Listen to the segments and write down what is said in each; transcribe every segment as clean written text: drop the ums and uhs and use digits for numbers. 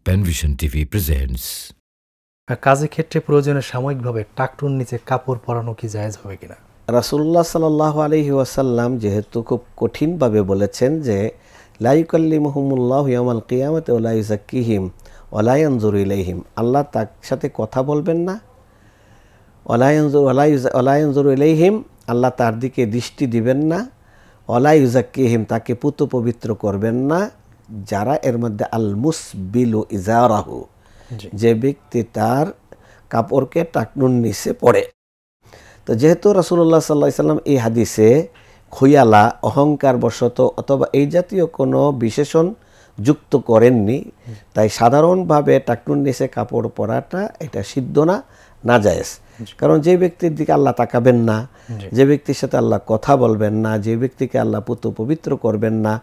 Penvision TV presents. কাজের ক্ষেত্রে প্রয়োজনে সাময়িকভাবে টাকটুর নিচে কাপড় পরানো কি জায়েজ হবে কিনা? রাসূলুল্লাহ সাল্লাল্লাহু আলাইহি ওয়াসাল্লাম যেহেতু খুব কঠিনভাবে বলেছেন যে লা ইউকাল্লিমুহুমুল্লাহু ইয়াওমাল কিয়ামাতি ওয়া লা ইউযাক্কিহিম ওয়া লা ইয়ানজুরু ইলাইহিম, আল্লাহ তার সাথে কথা বলবেন না, ওয়া লা ইয়ানজুরু ইলাইহিম, আল্লাহ তার দিকে দৃষ্টি দিবেন না, ওয়া লা ইউযাক্কিহিম, তাকে পুত পবিত্র করবেন না। যারা এর মধ্যে আল মুসবিলু ইজারাহু, যে ব্যক্তি তার কাপড়কে টাকনুর নিচে পড়ে। তো যেহেতু রাসূলুল্লাহ সাল্লাল্লাহু আলাইহি সাল্লাম এই হাদিসে খুয়ালা, অহংকার বশত অথবা এই জাতীয় কোনো বিশেষণ যুক্ত করেননি, তাই সাধারণভাবে টাকনুর নিচে কাপড় পরাটা এটা সিদ্ধ না, নাজায়েজ। কারণ যে ব্যক্তির দিকে আল্লাহ তাকাবেন না, যে ব্যক্তির সাথে আল্লাহ কথা বলবেন না, যে ব্যক্তিকে আল্লাহ পুত পবিত্র করবেন না,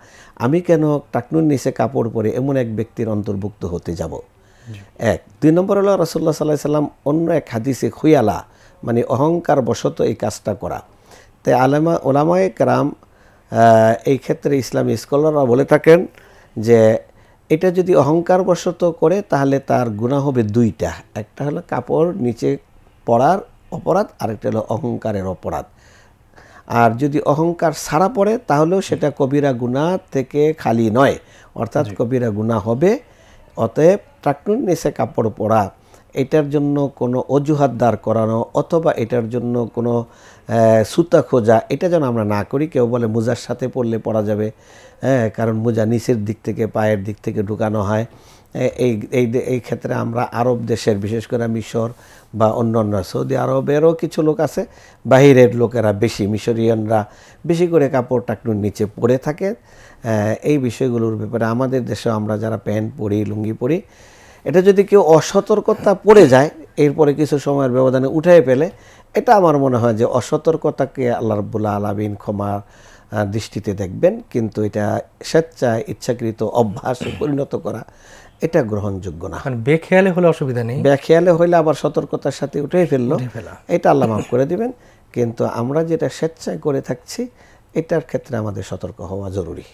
আমি কেন টাকনুর নিচে কাপড় পরে এমন এক ব্যক্তির অন্তর্ভুক্ত হতে যাব? এক। দুই নম্বর হলো রাসূলুল্লাহ সাল্লাল্লাহু আলাইহি সাল্লাম অন্য এক হাদিসে খুয়ালা মানে অহংকার বশত এই কাজটা করা। তাই ওলামায়ে কেরাম এই ক্ষেত্রে ইসলামী স্কলাররা বলে থাকেন যে এটা যদি অহংকার বশত করে তাহলে তার গুনাহ হবে দুইটা। একটা হলো কাপড় নিচে পড়ার অপরাধ, আরেকটা হলো অহংকারের অপরাধ। আর যদি অহংকার ছাড়া পড়ে তাহলেও সেটা কবিরা গুনাহ থেকে খালি নয়, অর্থাৎ কবিরা গুনাহ হবে। অতএব টাকনুর নিচে কাপড় পরা, এটার জন্য কোনো অজুহাত দাঁড় করানো অথবা এটার জন্য কোনো সুতা খোঁজা, এটা যেন আমরা না করি। কেউ বলে মোজার সাথে পরলে পরা যাবে, কারণ মোজা নিচের দিক থেকে পায়ের দিক থেকে ঢুকানো হয়। এই ক্ষেত্রে আমরা আরব দেশের, বিশেষ করে মিশর বা অন্যান্য সৌদি আরবেরও কিছু লোক আছে, বাহিরের লোকেরা বেশি, মিশরিয়ানরা বেশি করে কাপড় টাকনুর নিচে পরে থাকে। এই বিষয়গুলোর ব্যাপারে আমাদের দেশে আমরা যারা প্যান্ট পরি, লুঙ্গি পরি, এটা যদি কেউ অসতর্কতা পড়ে যায় এরপরে কিছু সময়ের ব্যবধানে উঠে ফেলে, এটা আমার মনে হয় যে অসতর্কতাকে আল্লাহ রাব্বুল আলামিন ক্ষমার দৃষ্টিতে দেখবেন। কিন্তু এটা স্বেচ্ছায় ইচ্ছাকৃত অভ্যাসে পরিণত করা এটা গ্রহণযোগ্য না। বেখেয়ালে হলে অসুবিধা নেই, বেখেয়ালে হইলে আবার সতর্কতার সাথে উঠে ফেললো, এটা আল্লাহ মাফ করে দিবেন। কিন্তু আমরা যেটা স্বেচ্ছায় করে থাকছি এটার ক্ষেত্রে আমাদের সতর্ক হওয়া জরুরি।